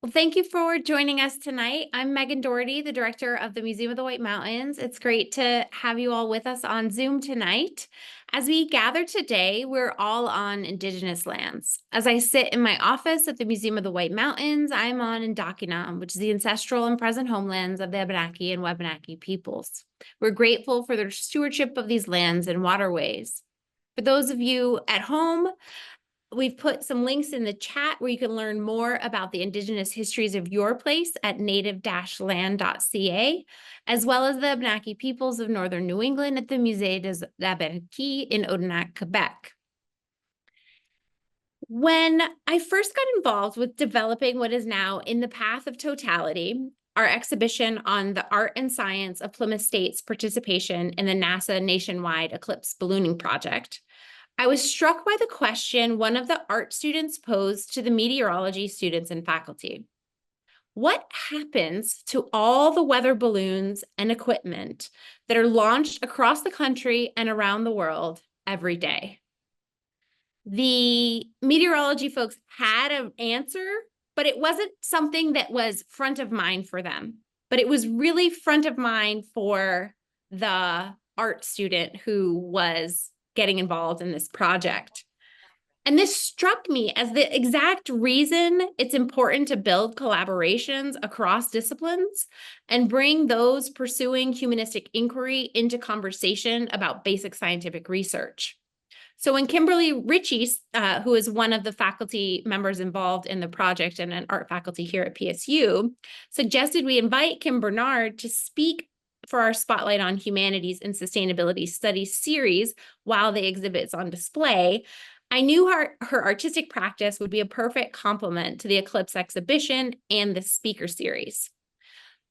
Well, thank you for joining us tonight. I'm Megan Doherty, the director of the Museum of the White Mountains. It's great to have you all with us on Zoom tonight. As we gather today, we're all on Indigenous lands. As I sit in my office at the Museum of the White Mountains, I'm on Indokinam, which is the ancestral and present homelands of the Abenaki and Wabanaki peoples. We're grateful for their stewardship of these lands and waterways. For those of you at home, we've put some links in the chat where you can learn more about the Indigenous histories of your place at native-land.ca, as well as the Abenaki peoples of Northern New England at the Musée des Abenaki in Odenac, Quebec. When I first got involved with developing what is now In the Path of Totality, our exhibition on the art and science of Plymouth State's participation in the NASA nationwide eclipse ballooning project, I was struck by the question one of the art students posed to the meteorology students and faculty. What happens to all the weather balloons and equipment that are launched across the country and around the world every day? The meteorology folks had an answer, but it wasn't something that was front of mind for them. But it was really front of mind for the art student who was getting involved in this project. And this struck me as the exact reason it's important to build collaborations across disciplines and bring those pursuing humanistic inquiry into conversation about basic scientific research. So when Kimberly Ritchie, who is one of the faculty members involved in the project and an art faculty here at PSU, suggested we invite Kim Bernard to speak for our Spotlight on Humanities and Sustainability Studies series while the exhibit's on display, I knew her artistic practice would be a perfect complement to the Eclipse exhibition and the speaker series.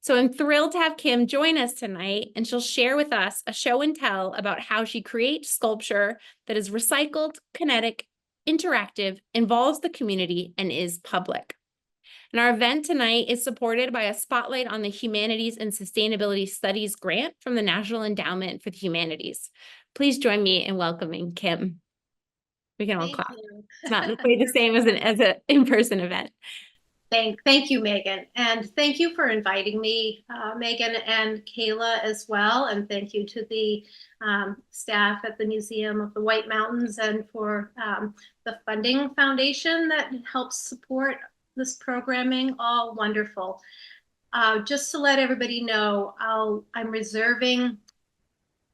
So I'm thrilled to have Kim join us tonight, and she'll share with us a show and tell about how she creates sculpture that is recycled, kinetic, interactive, involves the community, and is public. And our event tonight is supported by a Spotlight on the Humanities and Sustainability Studies grant from the National Endowment for the Humanities. Please join me in welcoming Kim. We can all clap. It's not quite the same as an in-person event. Thank you, Megan. And thank you for inviting me, Megan and Kayla as well. And thank you to the staff at the Museum of the White Mountains and for the funding foundation that helps support this programming. All wonderful. Just to let everybody know, I'm reserving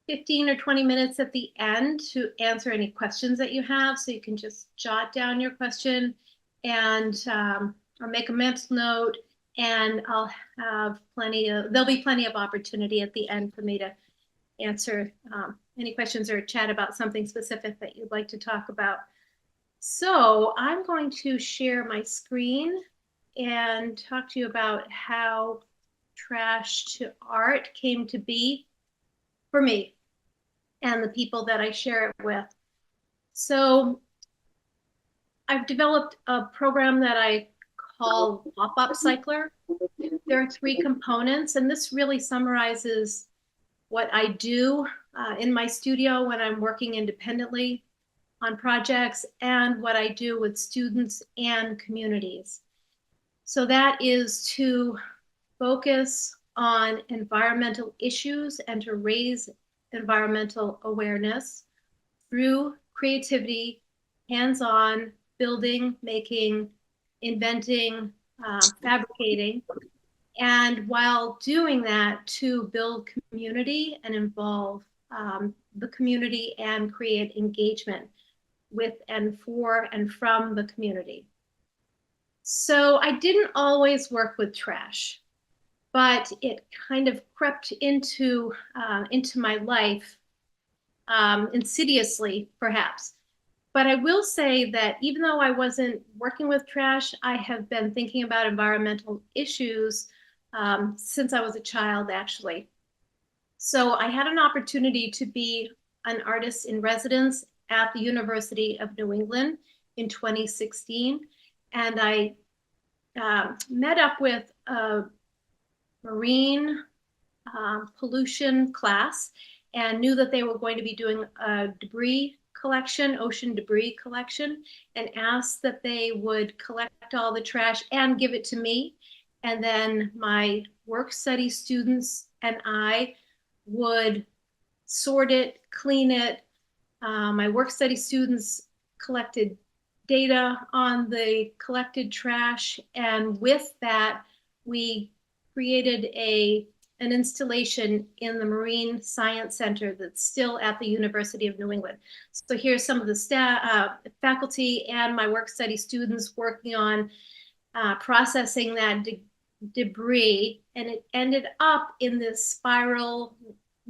15 or 20 minutes at the end to answer any questions that you have. So you can just jot down your question and or make a mental note, and I'll have there'll be plenty of opportunity at the end for me to answer any questions or chat about something specific that you'd like to talk about. So I'm going to share my screen and talk to you about how trash to art came to be for me and the people that I share it with. So I've developed a program that I call upcycler. There are 3 components, and this really summarizes what I do in my studio when I'm working independently on projects and what I do with students and communities. So that is to focus on environmental issues and to raise environmental awareness through creativity, hands-on, building, making, inventing, fabricating, and while doing that, to build community and involve the community and create engagement with and for and from the community. So I didn't always work with trash, but it kind of crept into my life insidiously, perhaps. But I will say that even though I wasn't working with trash, I have been thinking about environmental issues since I was a child, actually. So I had an opportunity to be an artist in residence at the University of New England in 2016. And I met up with a marine pollution class and knew that they were going to be doing a debris collection, ocean debris collection, and asked that they would collect all the trash and give it to me. And then my work study students and I would sort it, clean it. My work study students collected data on the collected trash, and with that, we created an installation in the Marine Science Center that's still at the University of New England. So here's some of the staff, faculty and my work study students working on processing that debris, and it ended up in this spiral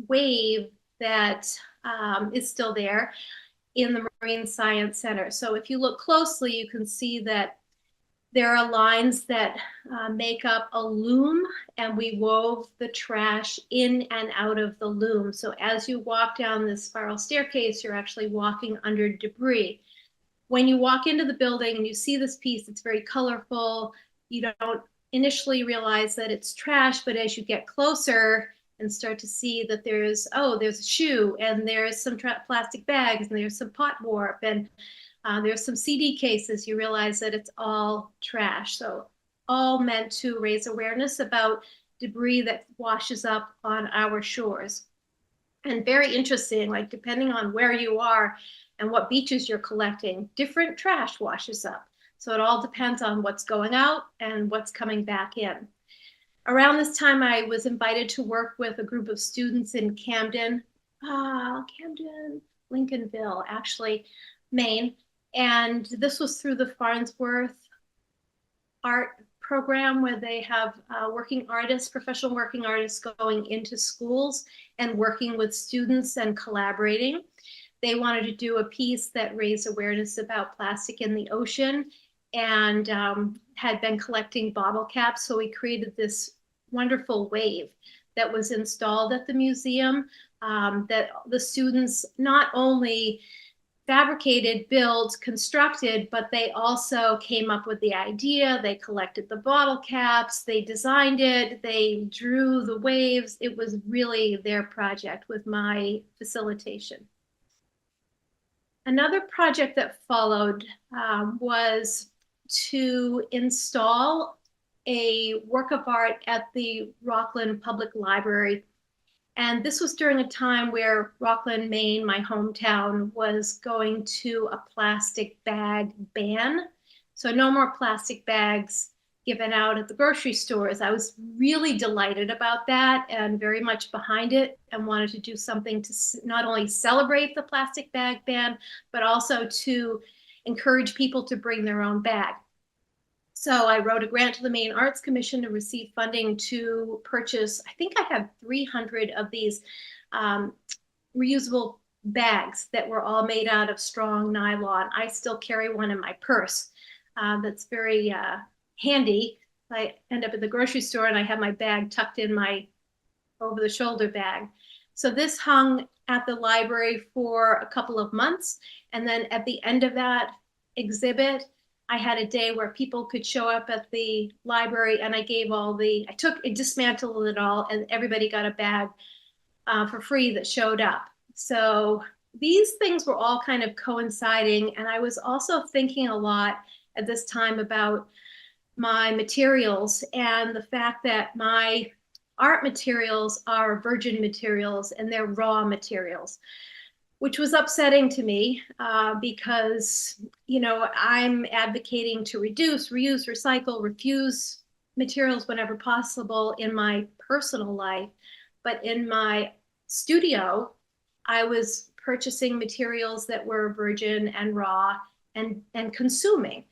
wave that is still there in the Marine Science Center. So if you look closely, you can see that there are lines that make up a loom, and we wove the trash in and out of the loom. So as you walk down this spiral staircase, you're actually walking under debris. When you walk into the building and you see this piece, it's very colorful. You don't initially realize that it's trash, but as you get closer and start to see that there's a shoe, and there's some plastic bags, and there's some pot warp, and there's some CD cases, you realize that it's all trash. So all meant to raise awareness about debris that washes up on our shores. And very interesting, like depending on where you are and what beaches you're collecting, different trash washes up. So it all depends on what's going out and what's coming back in. Around this time, I was invited to work with a group of students in Lincolnville, actually, Maine. And this was through the Farnsworth art program, where they have working artists, professional working artists going into schools and working with students and collaborating. They wanted to do a piece that raised awareness about plastic in the ocean, and had been collecting bottle caps. So we created this wonderful wave that was installed at the museum, that the students not only fabricated, built, constructed, but they also came up with the idea. They collected the bottle caps, they designed it, they drew the waves. It was really their project with my facilitation. Another project that followed was to install a work of art at the Rockland Public Library. And this was during a time where Rockland, Maine, my hometown, was going to a plastic bag ban. So no more plastic bags given out at the grocery stores. I was really delighted about that and very much behind it, and wanted to do something to not only celebrate the plastic bag ban, but also to encourage people to bring their own bag. So I wrote a grant to the Maine Arts Commission to receive funding to purchase, I think I have 300 of these reusable bags that were all made out of strong nylon. I still carry one in my purse that's very handy. I end up at the grocery store and I have my bag tucked in my over-the-shoulder bag. So this hung at the library for a couple of months. And then at the end of that exhibit, I had a day where people could show up at the library, and I dismantled it all, and everybody got a bag for free that showed up. So these things were all kind of coinciding. And I was also thinking a lot at this time about my materials and the fact that my art materials are virgin materials and they're raw materials, which was upsetting to me because, I'm advocating to reduce, reuse, recycle, refuse materials whenever possible in my personal life. But in my studio, I was purchasing materials that were virgin and raw and consuming.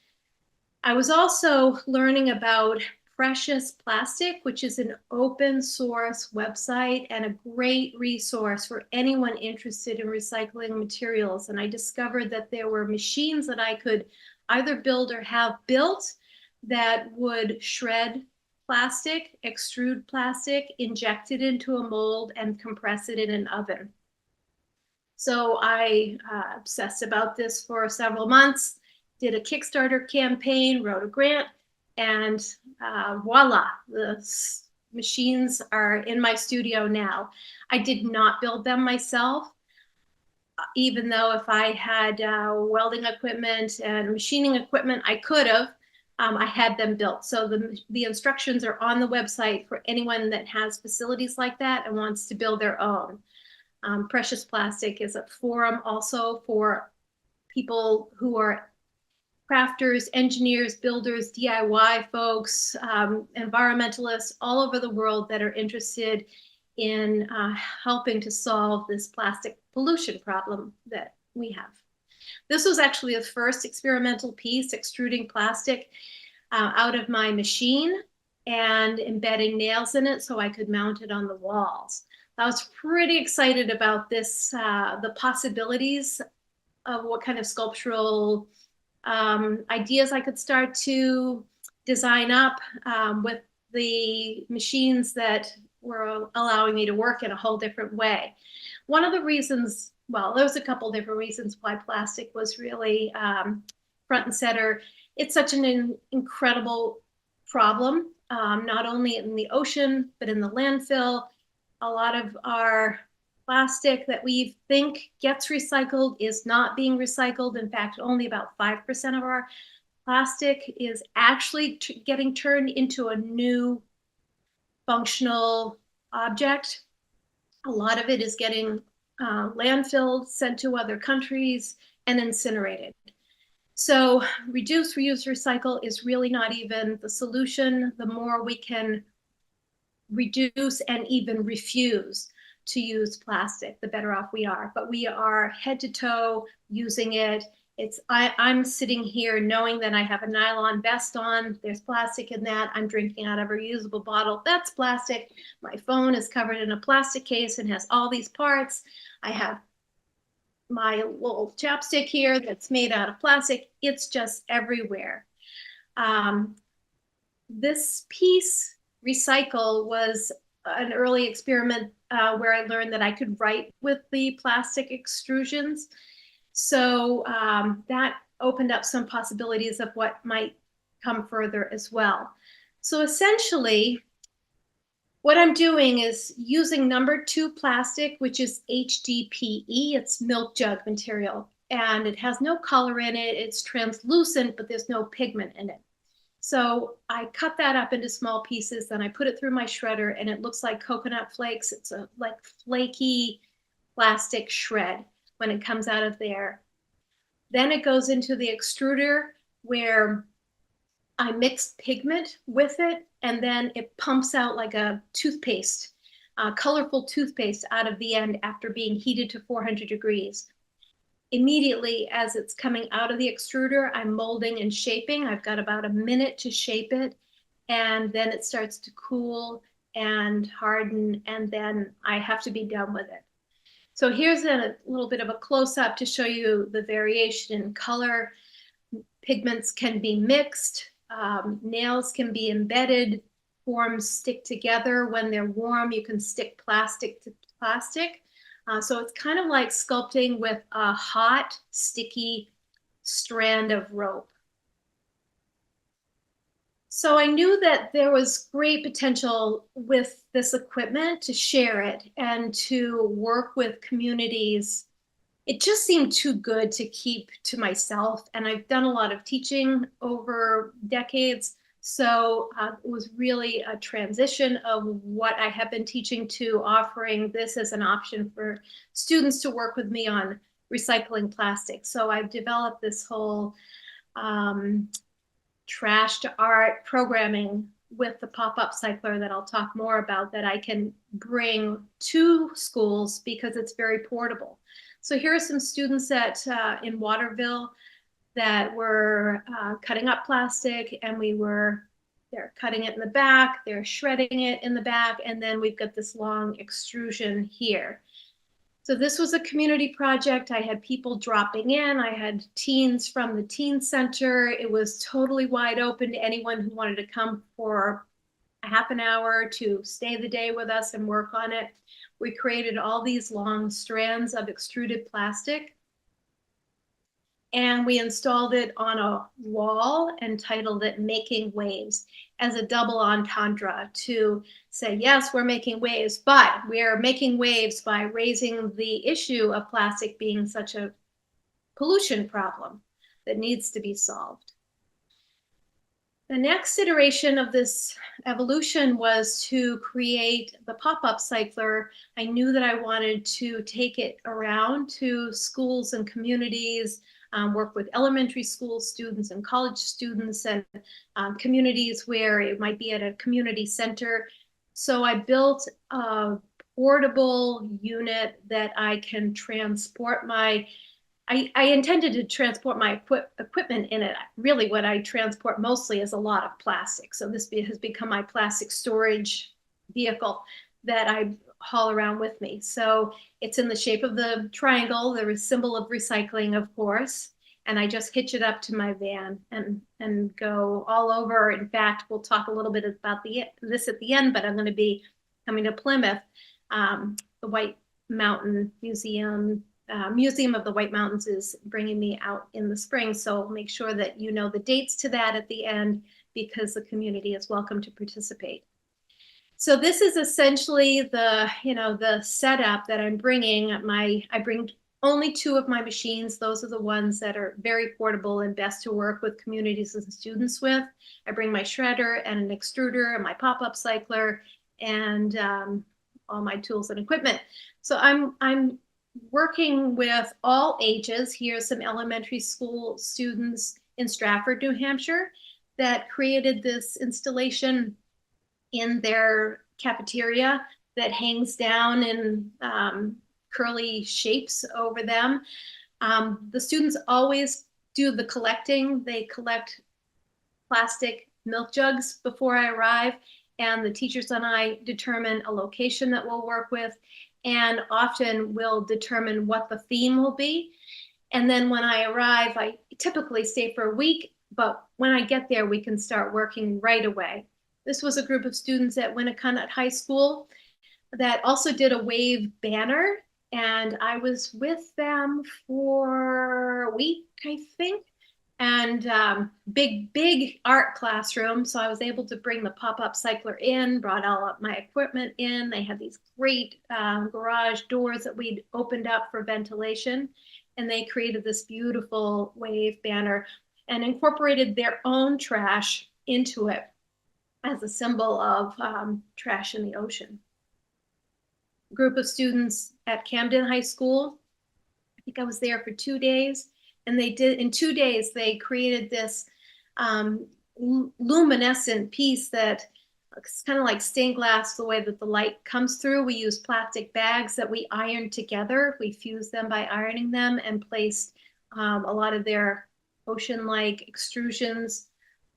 I was also learning about Precious Plastic, which is an open source website and a great resource for anyone interested in recycling materials. And I discovered that there were machines that I could either build or have built that would shred plastic, extrude plastic, inject it into a mold, and compress it in an oven. So I obsessed about this for several months, did a Kickstarter campaign, wrote a grant, and voila, the machines are in my studio now. I did not build them myself. even though if I had welding equipment and machining equipment, I could have. I had them built. So the instructions are on the website for anyone that has facilities like that and wants to build their own. Precious Plastic is a forum also for people who are crafters, engineers, builders, DIY folks, environmentalists all over the world that are interested in helping to solve this plastic pollution problem that we have. This was actually the first experimental piece, extruding plastic out of my machine and embedding nails in it so I could mount it on the walls. I was pretty excited about this, the possibilities of what kind of sculptural ideas I could start to design up with the machines that were allowing me to work in a whole different way. One of the reasons, well, there was a couple different reasons why plastic was really front and center. It's such an incredible problem, not only in the ocean, but in the landfill. A lot of our plastic that we think gets recycled is not being recycled. In fact, only about 5% of our plastic is actually getting turned into a new functional object. A lot of it is getting landfilled, sent to other countries, and incinerated. So reduce, reuse, recycle is really not even the solution. The more we can reduce and even refuse to use plastic, the better off we are. But we are head to toe using it. I'm sitting here knowing that I have a nylon vest on. There's plastic in that. I'm drinking out of a reusable bottle. That's plastic. My phone is covered in a plastic case and has all these parts. I have my little chapstick here that's made out of plastic. It's just everywhere. This piece, Recycle, was an early experiment where I learned that I could write with the plastic extrusions. So that opened up some possibilities of what might come further as well. So essentially, what I'm doing is using number 2 plastic, which is HDPE. It's milk jug material, and it has no color in it. It's translucent, but there's no pigment in it. So I cut that up into small pieces, then I put it through my shredder, and it looks like coconut flakes. It's a like flaky plastic shred when it comes out of there. Then it goes into the extruder where I mix pigment with it, and then it pumps out like a toothpaste, colorful toothpaste out of the end after being heated to 400 degrees. Immediately as it's coming out of the extruder, I'm molding and shaping. I've got about a minute to shape it, and then it starts to cool and harden, and then I have to be done with it. So here's a little bit of a close-up to show you the variation in color. Pigments can be mixed, nails can be embedded, forms stick together. When they're warm, you can stick plastic to plastic. So it's kind of like sculpting with a hot, sticky strand of rope. So I knew that there was great potential with this equipment to share it and to work with communities. It just seemed too good to keep to myself. And I've done a lot of teaching over decades. So it was really a transition of what I have been teaching to offering this as an option for students to work with me on recycling plastic. So I've developed this whole trash to art programming with the pop-up cycler that I'll talk more about, that I can bring to schools because it's very portable. So here are some students in Waterville that were cutting up plastic, and they're cutting it in the back, they're shredding it in the back, and then we've got this long extrusion here. So this was a community project. I had people dropping in. I had teens from the teen center. It was totally wide open to anyone who wanted to come for a half an hour to stay the day with us and work on it. We created all these long strands of extruded plastic. and we installed it on a wall and titled it Making Waves as a double entendre to say, yes, we're making waves, but we're making waves by raising the issue of plastic being such a pollution problem that needs to be solved. The next iteration of this evolution was to create the pop-up cycler. I knew that I wanted to take it around to schools and communities, work with elementary school students and college students, and communities where it might be at a community center. So I built a portable unit that I can transport my I intended to transport my equipment in it. Really, what I transport mostly is a lot of plastic. So this has become my plastic storage vehicle that I haul around with me. So it's in the shape of the triangle, the symbol of recycling, of course. And I just hitch it up to my van and go all over. In fact, we'll talk a little bit about this at the end, but I'm going to be coming to Plymouth, the White Mountain Museum. Museum of the White Mountains is bringing me out in the spring. So make sure that you know the dates to that at the end, because the community is welcome to participate. So this is essentially the setup that I'm bringing. I bring only 2 of my machines. Those are the ones that are very portable and best to work with communities and students with. I bring my shredder and an extruder and my pop-up cycler and all my tools and equipment. So I'm working with all ages. Here's some elementary school students in Stratford, New Hampshire, that created this installation in their cafeteria that hangs down in curly shapes over them. The students always do the collecting. They collect plastic milk jugs before I arrive, and the teachers and I determine a location that we'll work with, and often we'll determine what the theme will be. And then when I arrive, I typically stay for a week, but when I get there, we can start working right away. This was a group of students at Winnacunnet High School that also did a wave banner, and I was with them for a week, I think. And big art classroom. So I was able to bring the pop-up cycler in, brought all of my equipment in. They had these great garage doors that we'd opened up for ventilation. And they created this beautiful wave banner and incorporated their own trash into it as a symbol of trash in the ocean. A group of students at Camden High School. I think I was there for 2 days. And they did, in 2 days, they created this luminescent piece that it's kind of like stained glass, the way that the light comes through. We use plastic bags that we ironed together. We fused them by ironing them and placed a lot of their ocean-like extrusions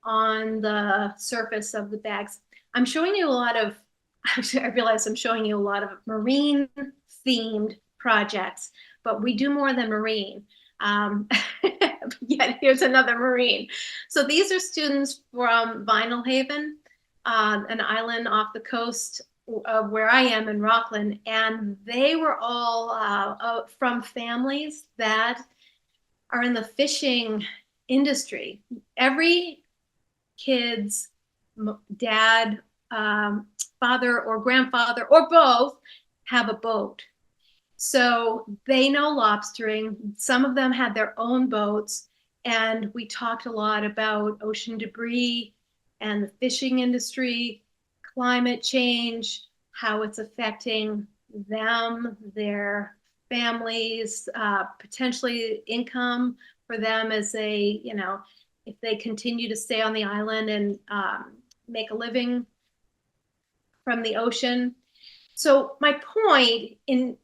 on the surface of the bags. I'm showing you a lot of, I realize I'm showing you a lot of marine-themed projects, but we do more than marine. Yet here's another marine. So these are students from Vinyl Haven, an island off the coast of where I am in Rockland, and they were all from families that are in the fishing industry. Every kid's dad, father or grandfather or both have a boat. So they know lobstering. Some of them had their own boats. And we talked a lot about ocean debris and the fishing industry, climate change, how it's affecting them, their families, potentially income for them as they, if they continue to stay on the island and make a living from the ocean. So my point in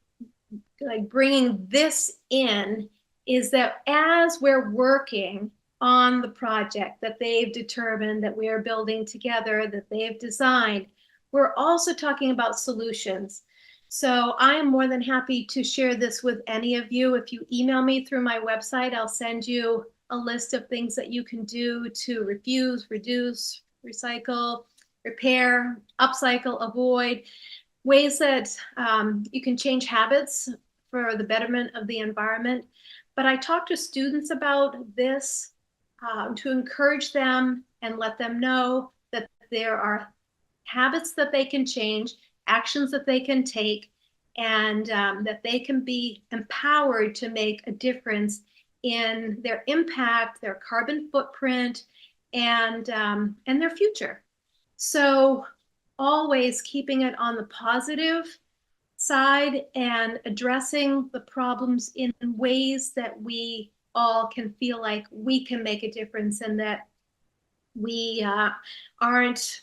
like bringing this in is that as we're working on the project that they've determined, that we are building together, that they've designed, we're also talking about solutions. So I am more than happy to share this with any of you. If you email me through my website, I'll send you a list of things that you can do to refuse, reduce, recycle, repair, upcycle, avoid, ways that you can change habits for the betterment of the environment. But I talk to students about this to encourage them and let them know that there are habits that they can change, actions that they can take, and that they can be empowered to make a difference in their impact, their carbon footprint, and their future. So always keeping it on the positive side and addressing the problems in ways that we all can feel like we can make a difference and that we aren't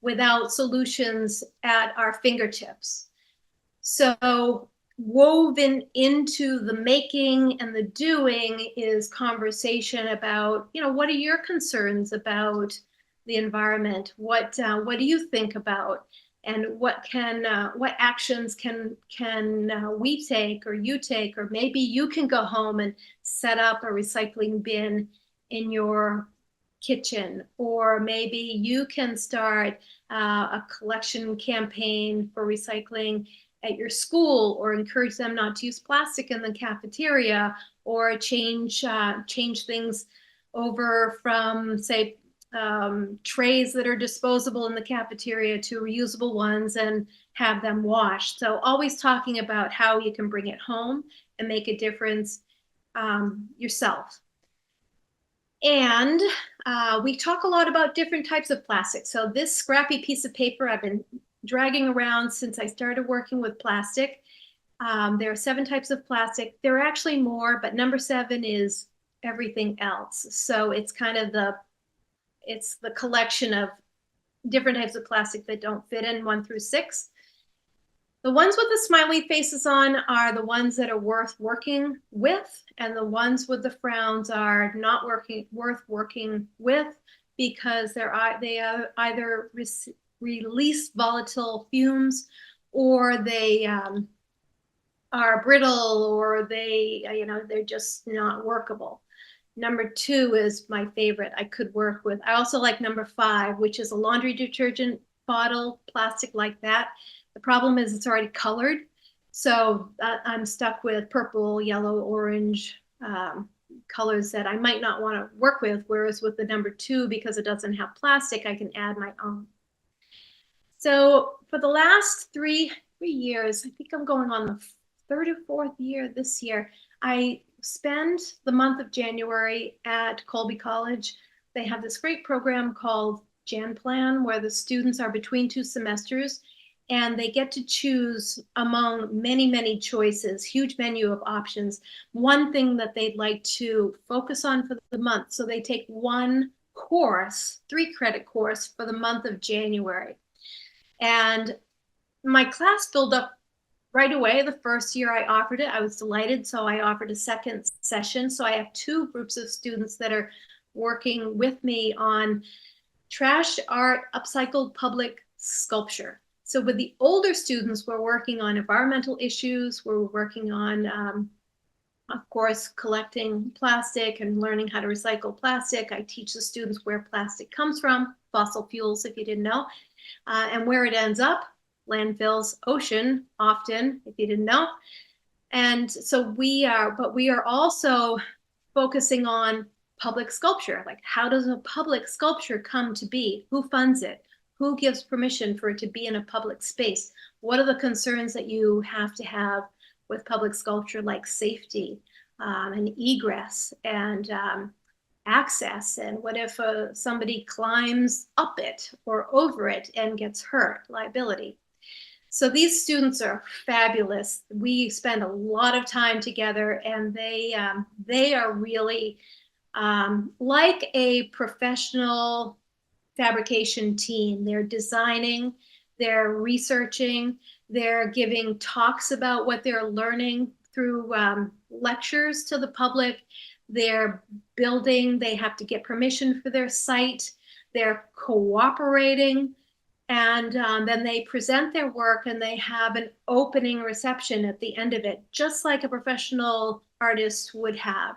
without solutions at our fingertips. So woven into the making and the doing is conversation about, what are your concerns about the environment? What do you think about? And what actions can we take, or you take, or maybe you can go home and set up a recycling bin in your kitchen, or maybe you can start a collection campaign for recycling at your school, or encourage them not to use plastic in the cafeteria, or change things over from, say, trays that are disposable in the cafeteria to reusable ones and have them washed. So always talking about how you can bring it home and make a difference yourself. And we talk a lot about different types of plastic. So this scrappy piece of paper I've been dragging around since I started working with plastic. There are 7 types of plastic. There are actually more, but number 7 is everything else. So it's kind of the collection of different types of plastic that don't fit in 1 through 6. The ones with the smiley faces on are the ones that are worth working with, and the ones with the frowns are not worth working with, because they either release volatile fumes, or they are brittle, or they're just not workable. Number 2 is my favorite. I could work with. I also like number 5, which is a laundry detergent bottle, plastic like that. The problem is it's already colored. So I'm stuck with purple, yellow, orange colors that I might not want to work with. Whereas with the number 2, because it doesn't have plastic, I can add my own. So for the last 3 years, I think I'm going on the 3rd or 4th year this year, I spend the month of January at Colby College. They have this great program called Jan Plan, where the students are between 2 semesters, and they get to choose among many, many choices, huge menu of options, one thing that they'd like to focus on for the month. So they take one course, 3-credit course for the month of January. And my class filled up right away. The first year I offered it, I was delighted. So I offered a second session. So I have 2 groups of students that are working with me on trash art, upcycled public sculpture. So with the older students, we're working on environmental issues. We're working on, of course, collecting plastic and learning how to recycle plastic. I teach the students where plastic comes from, fossil fuels, if you didn't know, and where it ends up, landfills, ocean, often, if you didn't know. And so we are also focusing on public sculpture. Like, how does a public sculpture come to be? Who funds it? Who gives permission for it to be in a public space? What are the concerns that you have to have with public sculpture, like safety and egress and access? And what if somebody climbs up it or over it and gets hurt? Liability. So these students are fabulous. We spend a lot of time together, and they are really like a professional fabrication team. They're designing, they're researching, they're giving talks about what they're learning through lectures to the public. They're building, they have to get permission for their site. They're cooperating. And then they present their work, and they have an opening reception at the end of it, just like a professional artist would have.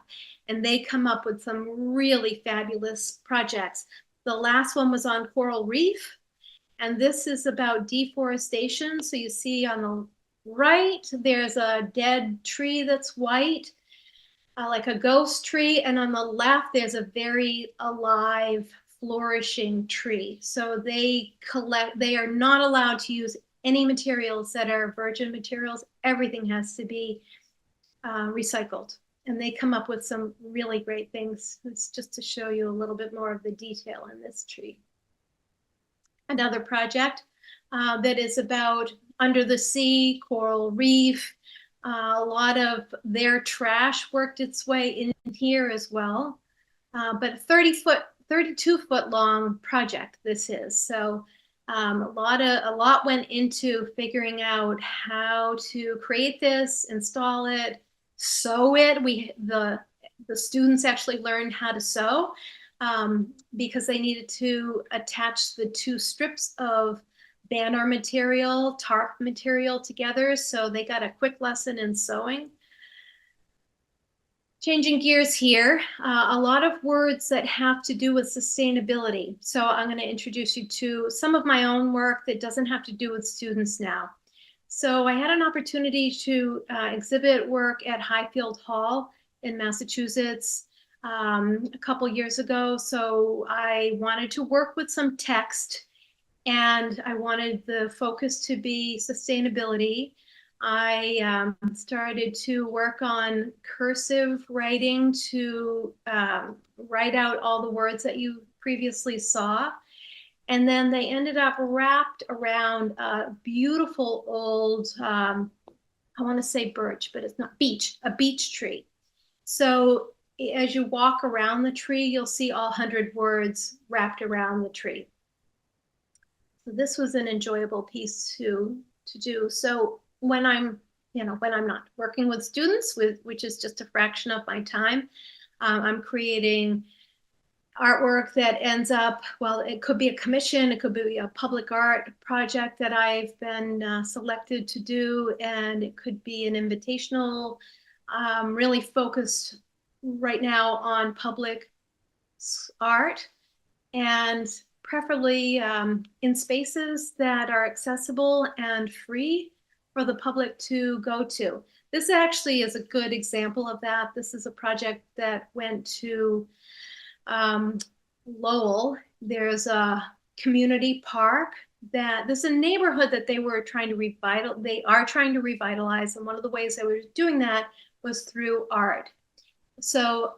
And they come up with some really fabulous projects. The last one was on coral reef, and this is about deforestation. So you see on the right, there's a dead tree that's white. like a ghost tree, and on the left there's a very alive, flourishing tree. So they are not allowed to use any materials that are virgin materials. Everything has to be recycled. And they come up with some really great things. It's just to show you a little bit more of the detail in this tree. Another project that is about under the sea, coral reef. A lot of their trash worked its way in here as well. But 32-foot long project this is. So a lot went into figuring out how to create this, install it, sew it. The students actually learned how to sew because they needed to attach the two strips of banner material, tarp material together. So they got a quick lesson in sewing. Changing gears here, a lot of words that have to do with sustainability. So I'm going to introduce you to some of my own work that doesn't have to do with students now. So I had an opportunity to exhibit work at Highfield Hall in Massachusetts a couple years ago. So I wanted to work with some text, and I wanted the focus to be sustainability. I started to work on cursive writing to write out all the words that you previously saw. And then they ended up wrapped around a beautiful old, I want to say birch, but it's not, a beech tree. So as you walk around the tree, you'll see all 100 words wrapped around the tree. So this was an enjoyable piece to do. So when I'm not working with students, which is just a fraction of my time, I'm creating artwork that ends up, well, it could be a commission, it could be a public art project that I've been selected to do, and it could be an invitational, really focused right now on public art, and preferably in spaces that are accessible and free for the public to go to. This actually is a good example of that. This is a project that went to Lowell. There's a community park that there's a neighborhood that they are trying to revitalize, and one of the ways they were doing that was through art. So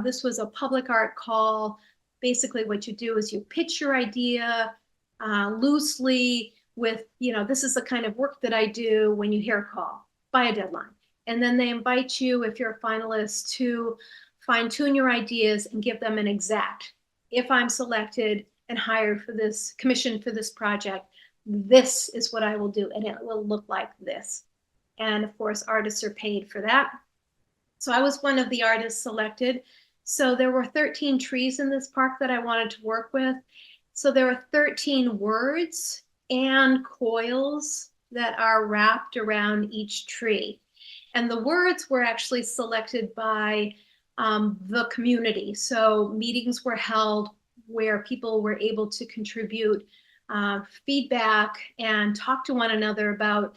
this was a public art call. Basically what you do is you pitch your idea loosely with, this is the kind of work that I do when you hear a call by a deadline. And then they invite you, if you're a finalist, to fine tune your ideas and give them an exact. If I'm selected and hired for this, commissioned for this project, this is what I will do, and it will look like this. And of course, artists are paid for that. So I was one of the artists selected. So there were 13 trees in this park that I wanted to work with. So there are 13 words and coils that are wrapped around each tree. And the words were actually selected by the community. So meetings were held where people were able to contribute feedback and talk to one another about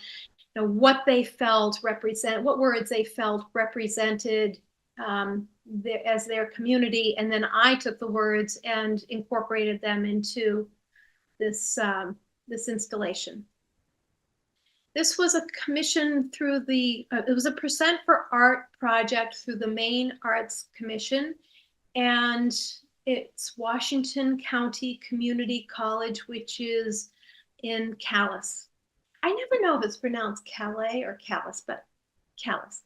what they felt what words they felt represented as their community. And then I took the words and incorporated them into this, this installation. This was a commission through it was a Percent for Art project through the Maine Arts Commission. And it's Washington County Community College, which is in Calais. I never know if it's pronounced Calais or Calais, but Calais.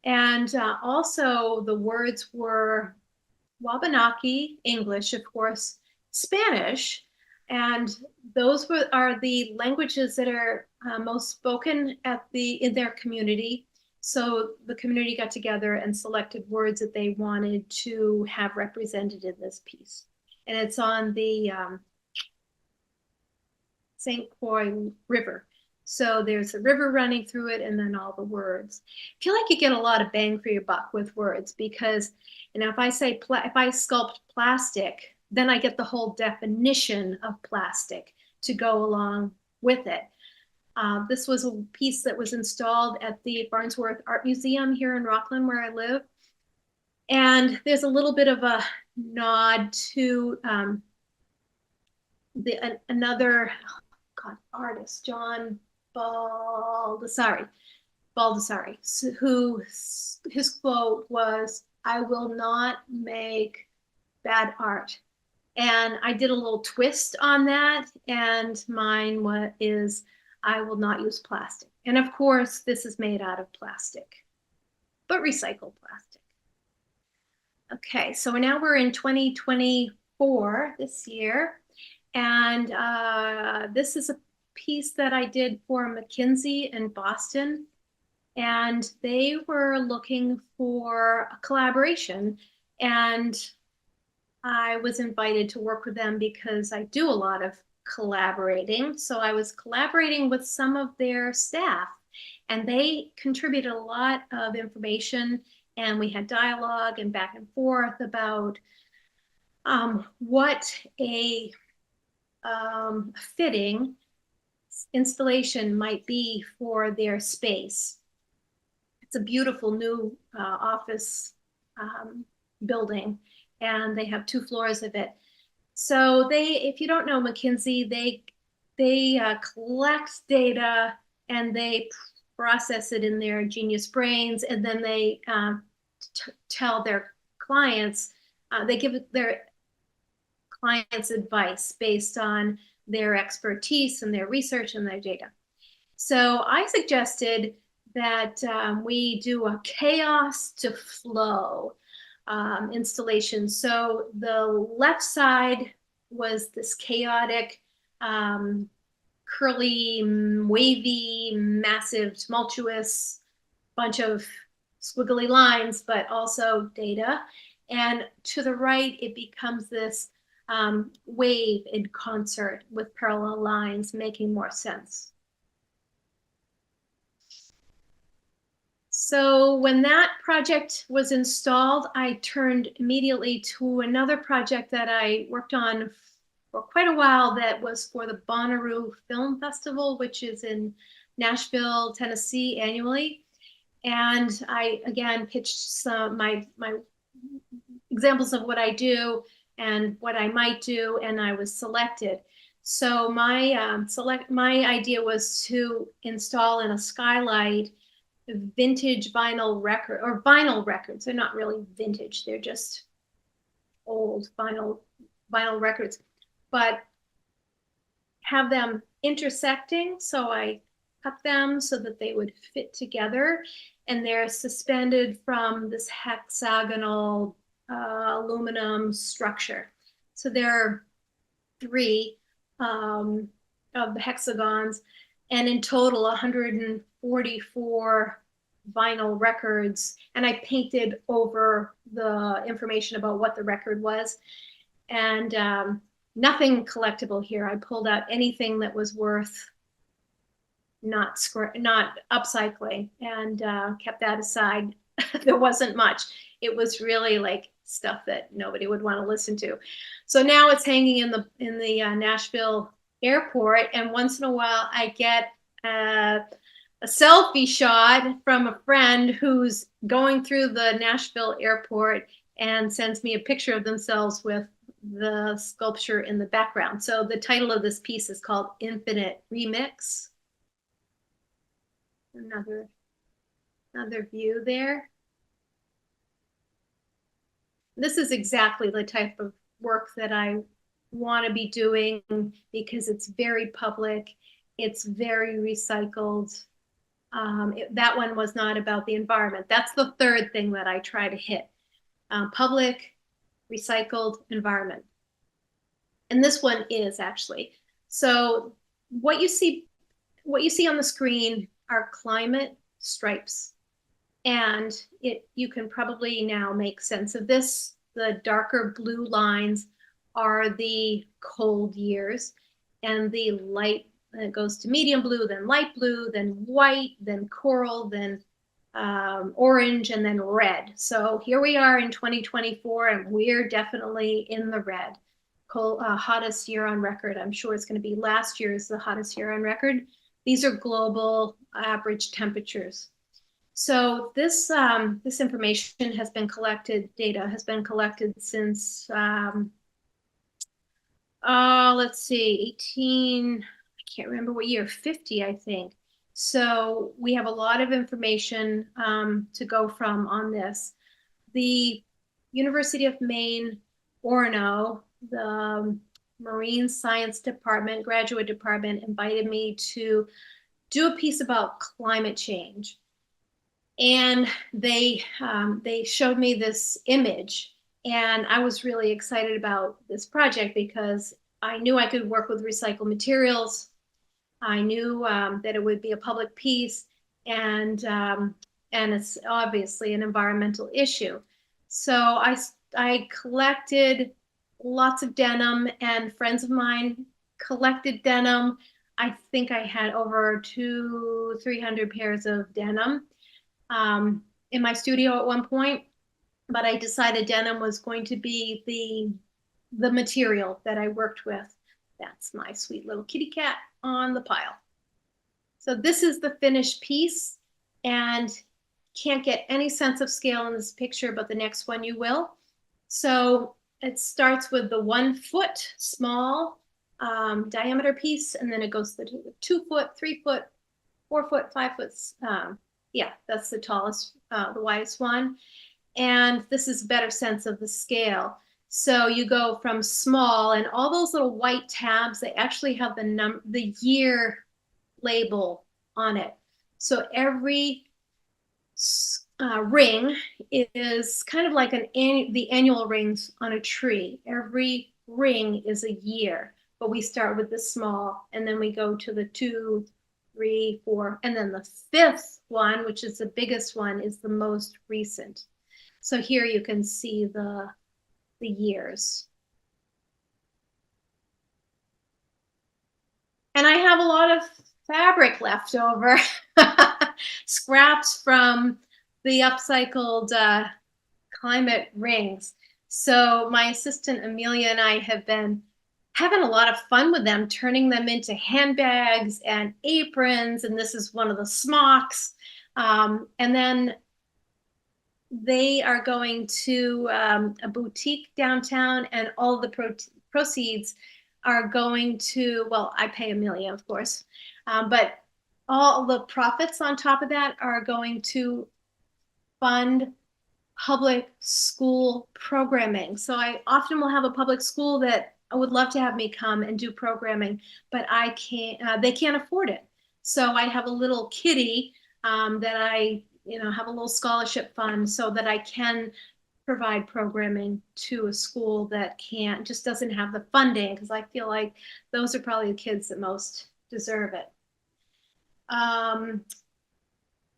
And also the words were Wabanaki, English, of course, Spanish, and those are the languages that are most spoken in their community. So the community got together and selected words that they wanted to have represented in this piece. And it's on the St. Croix River. So there's a river running through it, and then all the words. I feel like you get a lot of bang for your buck with words, because if I say if I sculpt plastic, then I get the whole definition of plastic to go along with it. This was a piece that was installed at the Farnsworth Art Museum here in Rockland, where I live. And there's a little bit of a nod to another artist, John Baldessari, who his quote was, "I will not make bad art." And I did a little twist on that, and mine is, "I will not use plastic." And of course, this is made out of plastic, but recycled plastic. Okay, so now we're in 2024 this year, and this is a piece that I did for McKinsey in Boston, and they were looking for a collaboration, and I was invited to work with them because I do a lot of collaborating. So I was collaborating with some of their staff, and they contributed a lot of information, and we had dialogue and back and forth about what a fitting installation might be for their space. It's a beautiful new office building, and they have 2 floors of it. So if you don't know McKinsey, they collect data and they process it in their genius brains, and then they tell their clients, they give their clients advice based on their expertise and their research and their data. So I suggested that we do a chaos to flow installation. So the left side was this chaotic, curly, wavy, massive, tumultuous bunch of squiggly lines, but also data. And to the right, it becomes this wave in concert with parallel lines, making more sense. So when that project was installed, I turned immediately to another project that I worked on for quite a while that was for the Bonnaroo Film Festival, which is in Nashville, Tennessee annually. And I, again, pitched some my examples of what I do and what I might do, and I was selected. So my idea was to install in a skylight vintage vinyl record, or vinyl records. They're not really vintage, they're just old vinyl records, but have them intersecting. So I cut them so that they would fit together, and they're suspended from this hexagonal aluminum structure. So there are 3 of the hexagons, and in total 144 vinyl records. And I painted over the information about what the record was. And nothing collectible here. I pulled out anything that was worth not upcycling, and kept that aside. There wasn't much. It was really like stuff that nobody would want to listen to. So now it's hanging in the Nashville airport, and once in a while I get a selfie shot from a friend who's going through the Nashville airport and sends me a picture of themselves with the sculpture in the background. So the title of this piece is called Infinite Remix. Another view there. This is exactly the type of work that I want to be doing, because it's very public, it's very recycled. That one was not about the environment. That's the third thing that I try to hit. Public, recycled, environment. And this one is actually. So what you see on the screen are climate stripes. And you can probably now make sense of this. The darker blue lines are the cold years, and the light, it goes to medium blue, then light blue, then white, then coral, then orange, and then red. So here we are in 2024, and we're definitely in the red. Hottest year on record. I'm sure it's going to be last year's the hottest year on record. These are global average temperatures. So this information has been collected, data has been collected since, let's see, 18, I can't remember what year, 50, I think. So we have a lot of information to go from on this. The University of Maine, Orono, the Marine Science Department, graduate department, invited me to do a piece about climate change. And they showed me this image, and I was really excited about this project because I knew I could work with recycled materials. I knew that it would be a public piece, and it's obviously an environmental issue. So I collected lots of denim, and friends of mine collected denim. I think I had over 300 pairs of denim in my studio at one point, but I decided denim was going to be the material that I worked with. That's my sweet little kitty cat on the pile. So this is the finished piece, and can't get any sense of scale in this picture, but the next one you will. So it starts with the 1 foot small diameter piece, and then it goes to the 2 foot, 3 foot, 4 foot, 5 foot. Yeah, that's the tallest, the widest one. And this is a better sense of the scale. So you go from small, and all those little white tabs, they actually have the year label on it. So every ring is kind of like the annual rings on a tree. Every ring is a year, but we start with the small, and then we go to the 2, 3, 4, and then the 5th one, which is the biggest one, is the most recent. So here you can see the years. And I have a lot of fabric left over, scraps from the upcycled climate rings. So my assistant Amelia and I have been having a lot of fun with them, turning them into handbags and aprons. And this is one of the smocks. And then they are going to a boutique downtown, and all the proceeds are going to, well, I pay Amelia, of course, but all the profits on top of that are going to fund public school programming. So I often will have a public school that I would love to have me come and do programming, but I can't, they can't afford it. So I have a little kitty that I, have a little scholarship fund so that I can provide programming to a school that just doesn't have the funding, because I feel like those are probably the kids that most deserve it.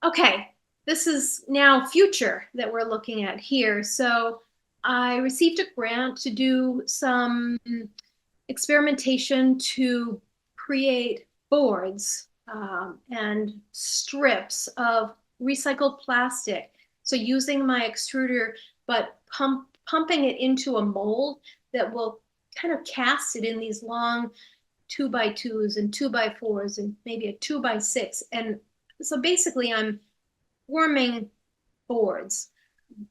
Okay, this is now future that we're looking at here. So I received a grant to do some experimentation to create boards and strips of recycled plastic. So using my extruder, but pumping it into a mold that will kind of cast it in these long 2x2s and 2x4s and maybe a 2x6. And so basically I'm forming boards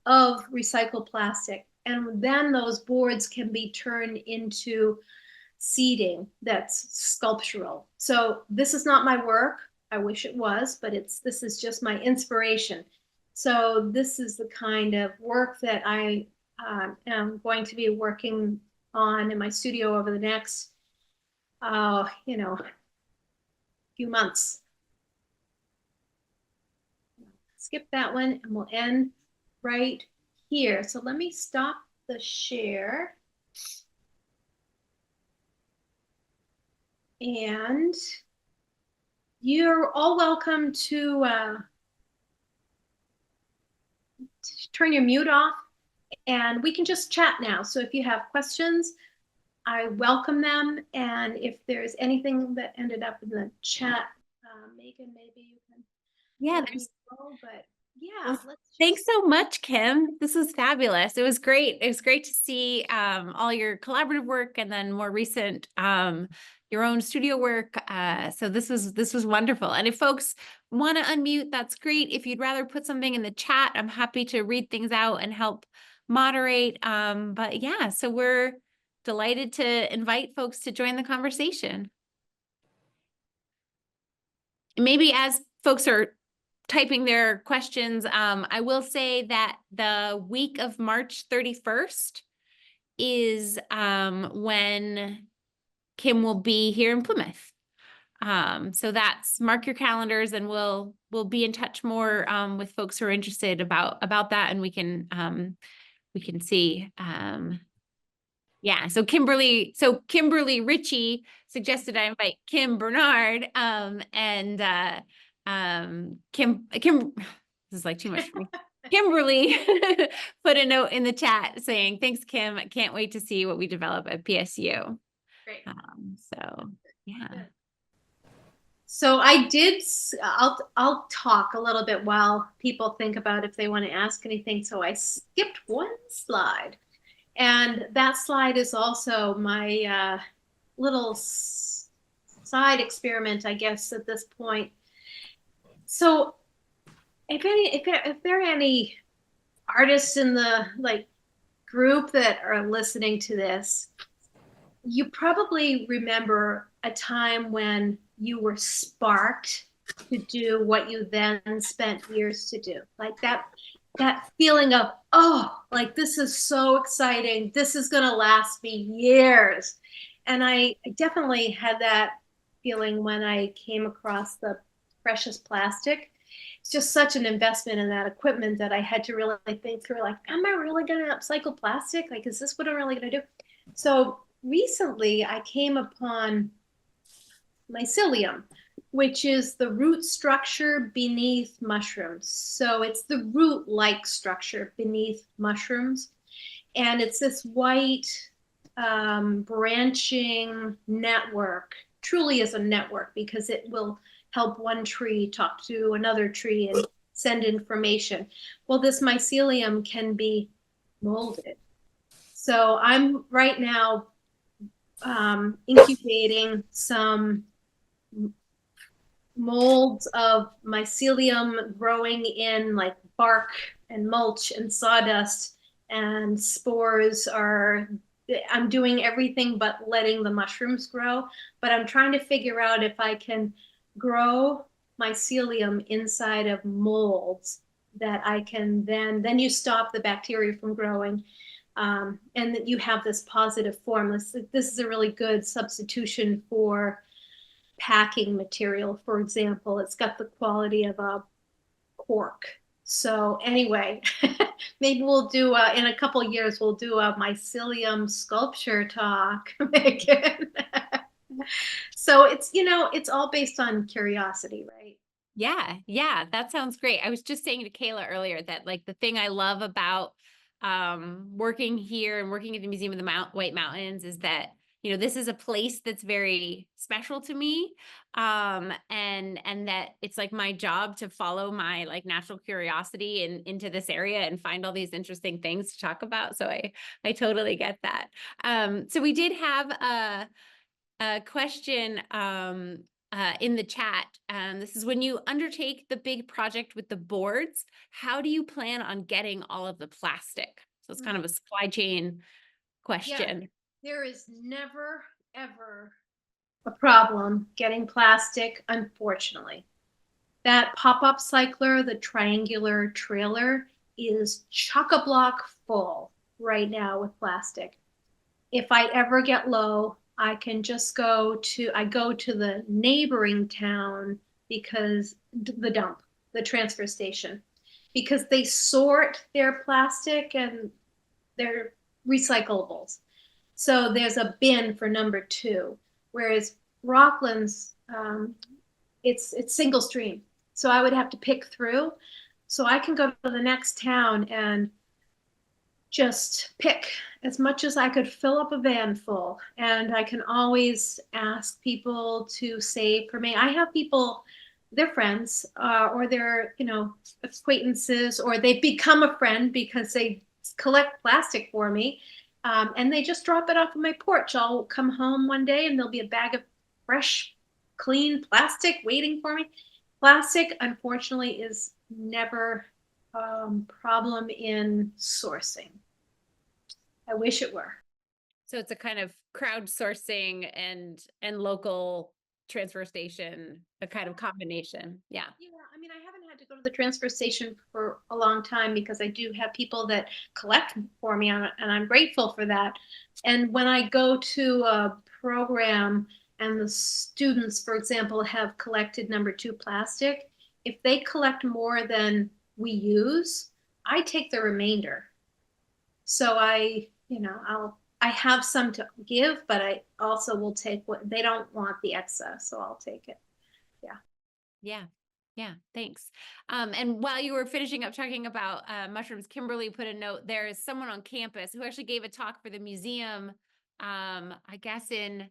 of recycled plastic. And then those boards can be turned into seating that's sculptural. So this is not my work. I wish it was, but this is just my inspiration. So this is the kind of work that I am going to be working on in my studio over the next, few months. Skip that one, and we'll end right here. So let me stop the share. And you're all welcome to turn your mute off, and we can just chat now. So if you have questions, I welcome them. And if there's anything that ended up in the chat, Megan, maybe you can. Yeah, let me know, but Yeah, Well, let's thanks just, so much, Kim. This was fabulous. It was great. It was great to see all your collaborative work and then more recent your own studio work. So this was wonderful. And if folks want to unmute, that's great. If you'd rather put something in the chat, I'm happy to read things out and help moderate. But yeah, so we're delighted to invite folks to join the conversation. Maybe as folks are typing their questions, I will say that the week of March 31st is when Kim will be here in Plymouth. So that's mark your calendars, and we'll be in touch more with folks who are interested about that, and we can see. Yeah, so Kimberly Ritchie suggested I invite Kim Bernard, and Kim, this is like too much for me. Kimberly put a note in the chat saying, "Thanks, Kim. I can't wait to see what we develop at PSU." great. So yeah. Good. So I'll talk a little bit while people think about if they want to ask anything. So I skipped one slide. And that slide is also my little side experiment, I guess, at this point. So if there are any artists in the group that are listening to this, you probably remember a time when you were sparked to do what you then spent years to do. Like that feeling of, oh, like this is so exciting. This is going to last me years. And I definitely had that feeling when I came across the precious plastic. It's just such an investment in that equipment that I had to really think through, like, am I really going to upcycle plastic? Like, is this what I'm really going to do? So recently I came upon mycelium, which is the root structure beneath mushrooms. So it's the root-like structure beneath mushrooms. And it's this white branching network, truly is a network, because it will help one tree talk to another tree and send information. Well, this mycelium can be molded. So I'm right now incubating some molds of mycelium growing in like bark and mulch and sawdust, and spores are, I'm doing everything but letting the mushrooms grow, but I'm trying to figure out if I can grow mycelium inside of molds that I can then you stop the bacteria from growing, and that you have this positive form. This is a really good substitution for packing material, for example. It's got the quality of a cork. So anyway, maybe we'll do in a couple years we'll do a mycelium sculpture talk, Megan. So it's all based on curiosity, right? Yeah, that sounds great. I was just saying to Kayla earlier that like the thing I love about working here and working at the Museum of the White Mountains is that, this is a place that's very special to me. And that it's like my job to follow my like natural curiosity into this area and find all these interesting things to talk about. So I totally get that. So we did have a question in the chat. This is: when you undertake the big project with the boards, how do you plan on getting all of the plastic? So it's kind of a supply chain Yeah, question. there is never, ever a problem getting plastic, unfortunately. That pop-up cycler, the triangular trailer, is chock-a-block full right now with plastic. If I ever get low, I can just go to the neighboring town, because the dump, the transfer station, because they sort their plastic and their recyclables. So there's a bin for number 2, whereas Rockland's, it's single stream. So I would have to pick through. So I can go to the next town and just pick as much as I could fill up a van full. And I can always ask people to save for me. I have people their friends, or their, acquaintances, or they become a friend because they collect plastic for me. And they just drop it off on my porch. I'll come home one day and there'll be a bag of fresh, clean plastic waiting for me. Plastic, unfortunately, is never problem in sourcing. I wish it were. So it's a kind of crowdsourcing and local transfer station, a kind of combination. Yeah. Yeah, I mean, I haven't had to go to the transfer station for a long time because I do have people that collect for me, and I'm grateful for that. And when I go to a program and the students, for example, have collected number 2 plastic, if they collect more than we use, I take the remainder. So I have some to give, but I also will take what they don't want, the excess, so I'll take it. Yeah. Yeah. Yeah. Thanks. And while you were finishing up talking about mushrooms, Kimberly put a note. There is someone on campus who actually gave a talk for the museum, I guess in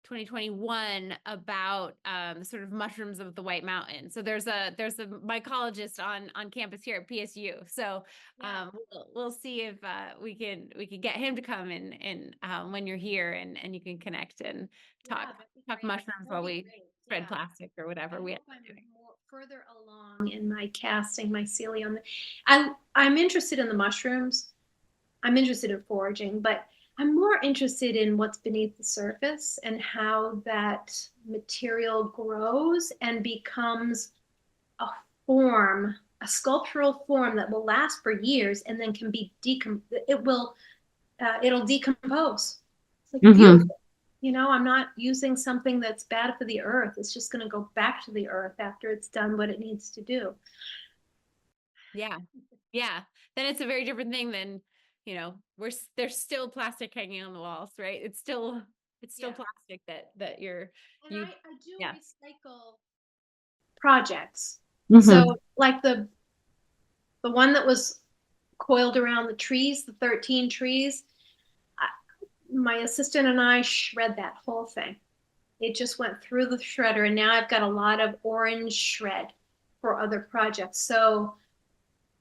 2021, about the sort of mushrooms of the White Mountain. So there's a mycologist on campus here at PSU. So Yeah. we'll see if we can get him to come and when you're here, and you can connect and Yeah, talk that'd be talk great. mushrooms That'd while be we great. spread Yeah. plastic or I whatever we end hope up I'm doing. more further along in my casting mycelium. I'm interested in the mushrooms. I'm interested in foraging, but I'm more interested in what's beneath the surface and how that material grows and becomes a form, a sculptural form that will last for years and then can be it'll decompose. It's like Mm-hmm. beautiful. I'm not using something that's bad for the earth. It's just going to go back to the earth after it's done what it needs to do. Yeah. Yeah. Then it's a very different thing than, there's still plastic hanging on the walls, right? It's still Yeah. plastic that you're And you I do yeah. recycle projects. Mm-hmm. So like the one that was coiled around the trees, the 13 trees, I, my assistant and I shred that whole thing. It just went through the shredder, and now I've got a lot of orange shred for other projects. So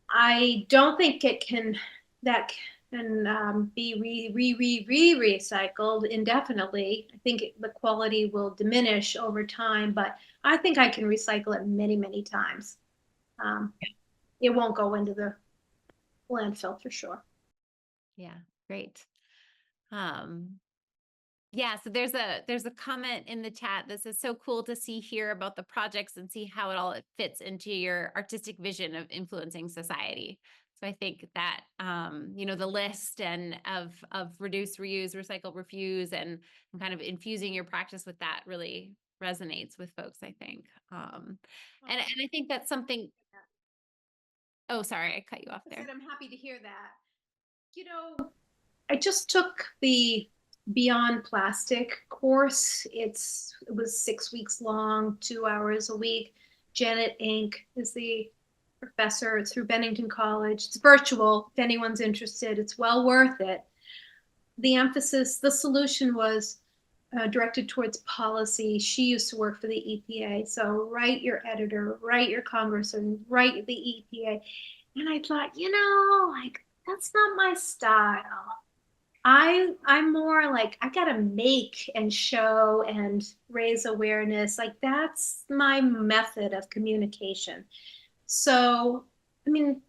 I don't think that can be recycled indefinitely. I think the quality will diminish over time, but I think I can recycle it many, many times. Um, it won't go into the landfill for sure. Yeah. Great. Um Yeah, so there's a comment in the chat that says, so cool to see here about the projects and see how it fits into your artistic vision of influencing society. So I think that the list and of reduce, reuse, recycle, refuse, and kind of infusing your practice with that really resonates with folks, I think. And I think that's something. Oh, sorry, I cut you off I said there. I'm happy to hear that. You know, I just took the Beyond Plastic course. It was 6 weeks long, 2 hours a week. Janet Inc. is the professor. It's through Bennington College. It's virtual. If anyone's interested, it's well worth it. The solution was directed towards policy. She used to work for the EPA. So write your editor, write your congressman, write the EPA. And I thought, like, that's not my style. I'm more like, I gotta make and show and raise awareness. Like, that's my method of communication. So, I mean,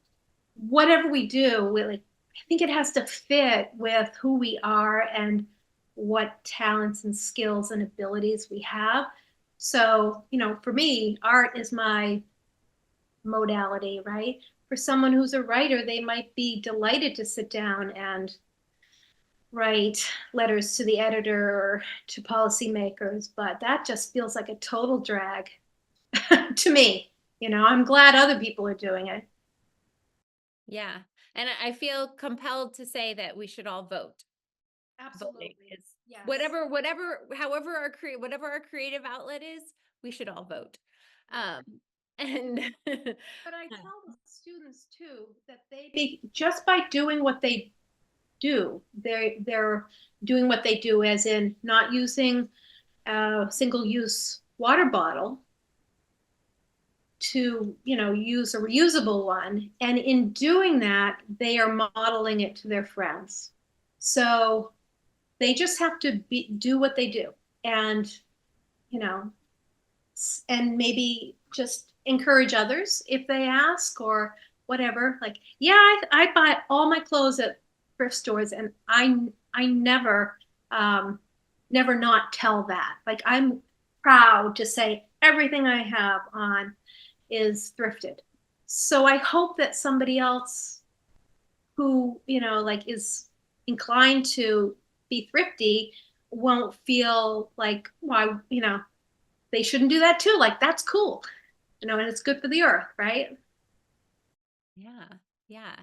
whatever we do, I think it has to fit with who we are and what talents and skills and abilities we have. So, for me, art is my modality, right? For someone who's a writer, they might be delighted to sit down and write letters to the editor or to policymakers, but that just feels like a total drag to me. I'm glad other people are doing it. Yeah. And I feel compelled to say that we should all vote. Voting Absolutely. is Yes. whatever our creative outlet is, we should all vote. Yeah. Um, and But I tell the students too that just by doing what they do, they're doing what they do, as in not using a single use water bottle. to, use a reusable one. And in doing that, they are modeling it to their friends. So they just have to do what they do. And, you know, and maybe just encourage others if they ask or whatever. Like, yeah, I buy all my clothes at thrift stores, and I never not tell that. Like, I'm proud to say everything I have on is thrifted. So I hope that somebody else who, like, is inclined to be thrifty won't feel like, why, they shouldn't do that too. Like, that's cool, and it's good for the earth, right? Yeah. Yeah.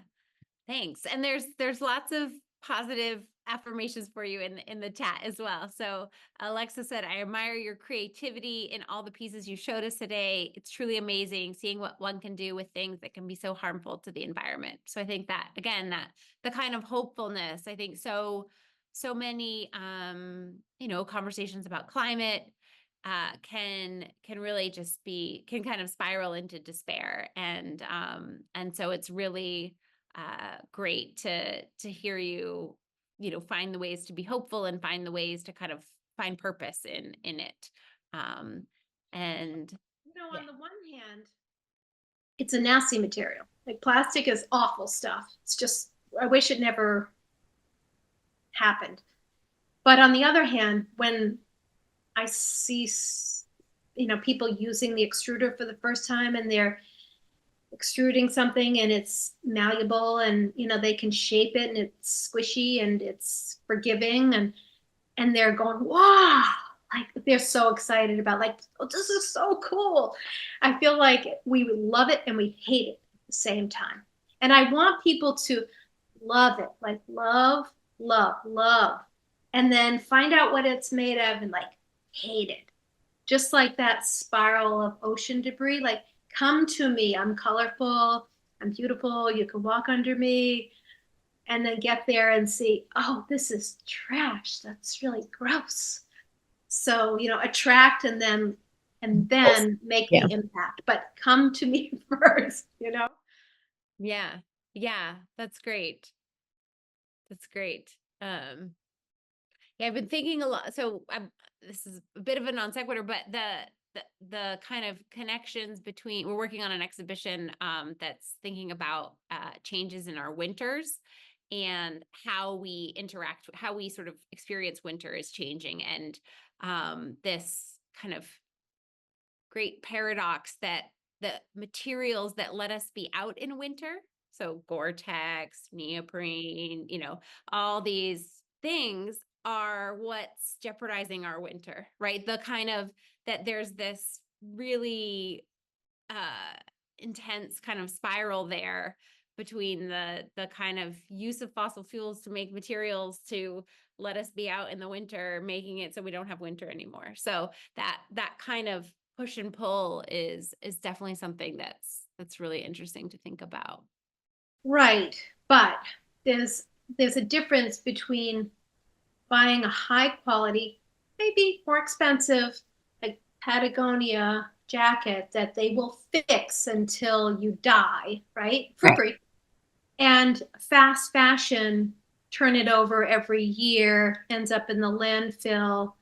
Thanks. And there's lots of positive affirmations for you in the chat as well. So Alexa said, I admire your creativity in all the pieces you showed us today. It's truly amazing seeing what one can do with things that can be so harmful to the environment. So I think that, again, that the kind of hopefulness, I think so many conversations about climate can really just can kind of spiral into despair. And so it's really great to hear you, find the ways to be hopeful and find the ways to kind of find purpose in it. Um, and yeah, On the one hand, it's a nasty material. Like, plastic is awful stuff. It's just, I wish it never happened. But on the other hand, when I see, people using the extruder for the first time, and they're extruding something and it's malleable, and they can shape it, and it's squishy and it's forgiving, and they're going, wow, like, they're so excited about, like, oh, this is so cool. I feel like we love it and we hate it at the same time. And I want people to love it, like, love, love, love, and then find out what it's made of and, like, hate it. Just like that spiral of ocean debris, like, come to me, I'm colorful, I'm beautiful, you can walk under me, and then get there and see, oh, this is trash, that's really gross. So, attract, and then make Yeah. the impact, but come to me first. yeah, yeah, that's great. That's great. Yeah, I've been thinking a lot. So this is a bit of a non sequitur, but the kind of connections between, we're working on an exhibition that's thinking about changes in our winters and how we interact, how we sort of experience winter is changing, and this kind of great paradox that the materials that let us be out in winter, so Gore-Tex, neoprene, all these things are what's jeopardizing our winter, right? The kind of that there's this really intense kind of spiral there between the kind of use of fossil fuels to make materials to let us be out in the winter, making it so we don't have winter anymore. So that kind of push and pull is definitely something that's really interesting to think about. Right. But there's a difference between buying a high quality, maybe more expensive, like Patagonia jacket that they will fix until you die, right? For Right. free. And fast fashion, turn it over every year, ends up in the landfill.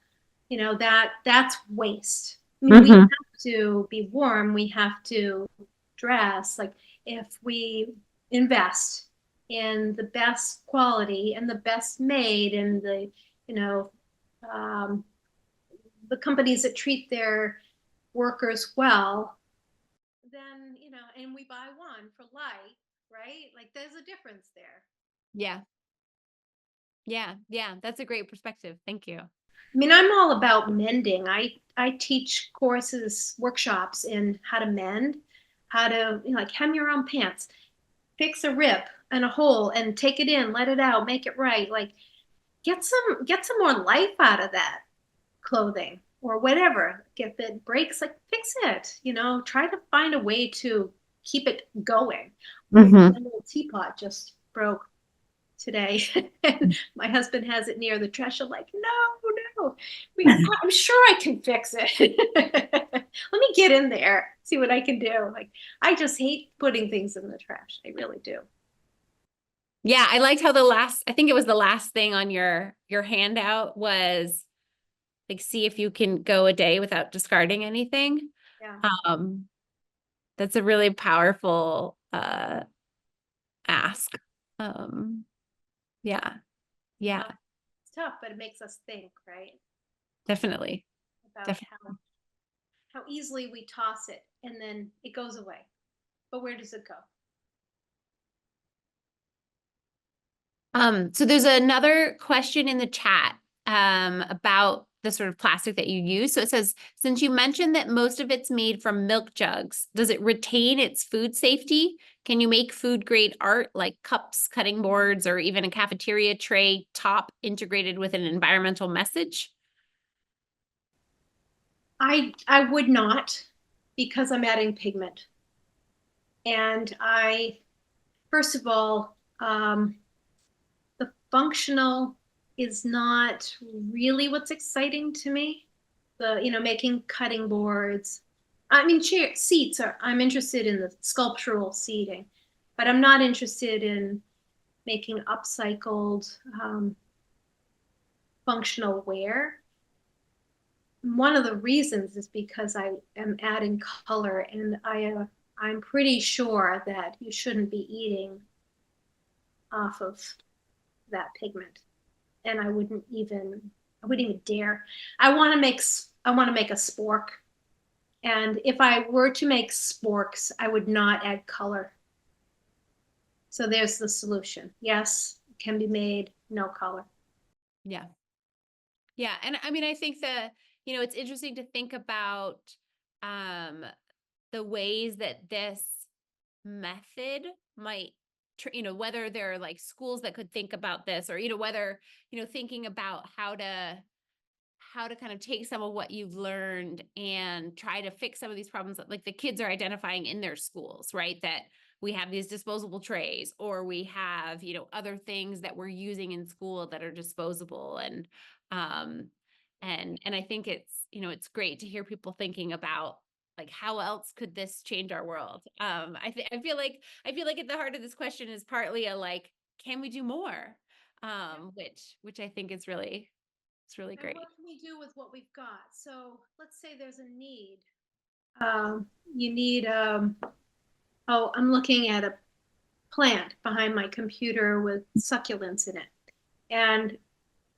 That's waste. I mean, we Mm-hmm. have to be warm, we have to dress. Like, if we invest in the best quality and the best made, and you know um, the companies that treat their workers well, then, and we buy one for life, right? Like, there's a difference there. Yeah. Yeah, that's a great perspective. Thank you. I mean, I'm all about mending. I teach courses, workshops in how to mend, how to, like, hem your own pants, fix a rip and a hole, and take it in, let it out, make it right. Like, get some more life out of that clothing or whatever. If it breaks, like, fix it. Try to find a way to keep it going. My Mm-hmm. little teapot just broke today, and my husband has it near the trash. I'm like, no, I'm sure I can fix it. let me get in there, see what I can do. Like, I just hate putting things in the trash. I really do. Yeah, I liked how I think it was the last thing on your handout was like, see if you can go a day without discarding anything. Yeah. Um, that's a really powerful ask. Um, yeah, yeah, It's tough, but it makes us think, right? definitely. About Definitely. how easily we toss it and then it goes away. But where does it go? So there's another question in the chat about the sort of plastic that you use. So it says, since you mentioned that most of it's made from milk jugs, does it retain its food safety? Can you make food grade art like cups, cutting boards, or even a cafeteria tray top integrated with an environmental message? I would not, because I'm adding pigment. And I, first of all, the functional is not really what's exciting to me. Making cutting boards. I mean, seats are, I'm interested in the sculptural seating, but I'm not interested in making upcycled functional wear. One of the reasons is because I am adding color, and I'm pretty sure that you shouldn't be eating off of that pigment. And I wouldn't even dare. I want to make a spork. And if I were to make sporks, I would not add color. So there's the solution. Yes, it can be made no color. Yeah. Yeah. And I mean, I think it's interesting to think about um, the ways that this method might whether there are like schools that could think about this, or whether thinking about how to kind of take some of what you've learned and try to fix some of these problems that like the kids are identifying in their schools, right? That we have these disposable trays, or we have other things that we're using in school that are disposable. Um and I think it's great to hear people thinking about like how else could this change our world. I feel like at the heart of this question is partly a like, can we do more? Which I think is really, it's really And great. what can we do with what we've got? So let's say there's a need. You need, oh, I'm looking at a plant behind my computer with succulents in it. And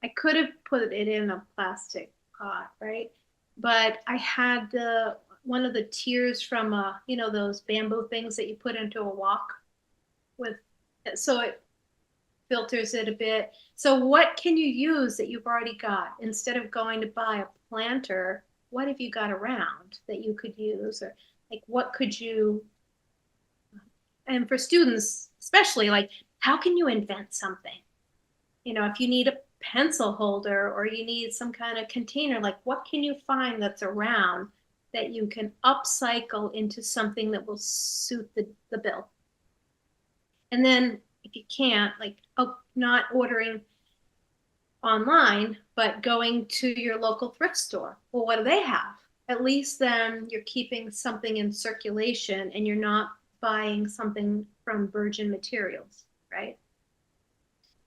I could have put it in a plastic pot, right? But I had one of the tiers from those bamboo things that you put into a wok with, so it filters it a bit. So what can you use that you've already got instead of going to buy a planter? What have you got around that you could use, or like what could you? And for students, especially, like how can you invent something? If you need a pencil holder or you need some kind of container, like what can you find that's around that you can upcycle into something that will suit the bill? And then if you can't, like, oh, not ordering online, but going to your local thrift store. Well, what do they have? At least then you're keeping something in circulation and you're not buying something from virgin materials, right?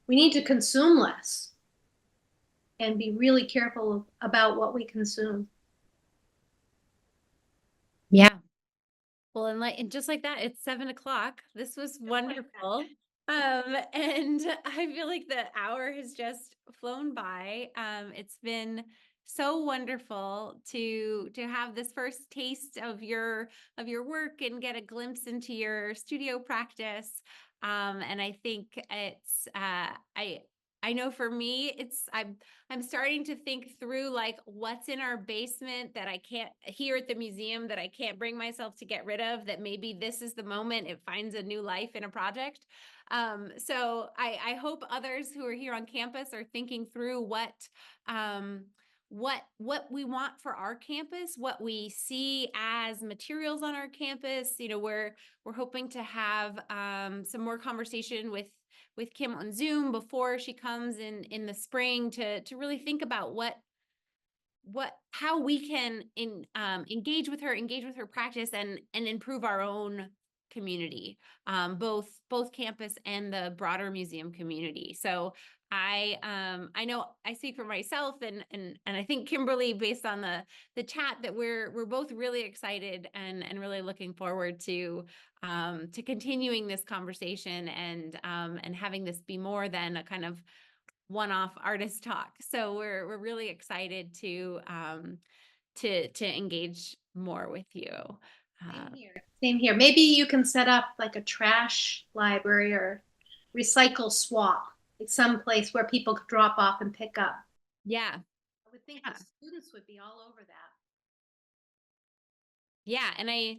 We need to consume less and be really careful about what we consume. Yeah. Well, and just like that, it's 7 o'clock. This was Just like wonderful. And I feel like the hour has just flown by. It's been so wonderful to have this first taste of your work and get a glimpse into your studio practice. And I think I know for me, I'm starting to think through like what's in our basement that I can't, here at the museum, that I can't bring myself to get rid of, that maybe this is the moment it finds a new life in a project. So I hope others who are here on campus are thinking through um, what we want for our campus, what we see as materials on our campus. We're hoping to have some more conversation with Kim on Zoom before she comes in the spring to really think about how we can engage with her practice and improve our own community, both campus and the broader museum community. So I know I speak for myself and I think Kimberly, based on the chat, that we're both really excited and really looking forward to continuing this conversation and having this be more than a kind of one-off artist talk. So we're really excited to engage more with you. Same here. Same here. Maybe you can set up like a trash library or recycle swap, like some place where people could drop off and pick up. Yeah, I would think yeah, the students would be all over that. yeah. And I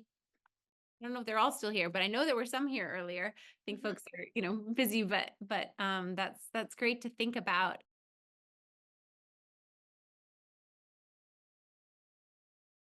don't know if they're all still here, but I know there were some here earlier. I think folks are, busy, but that's great to think about.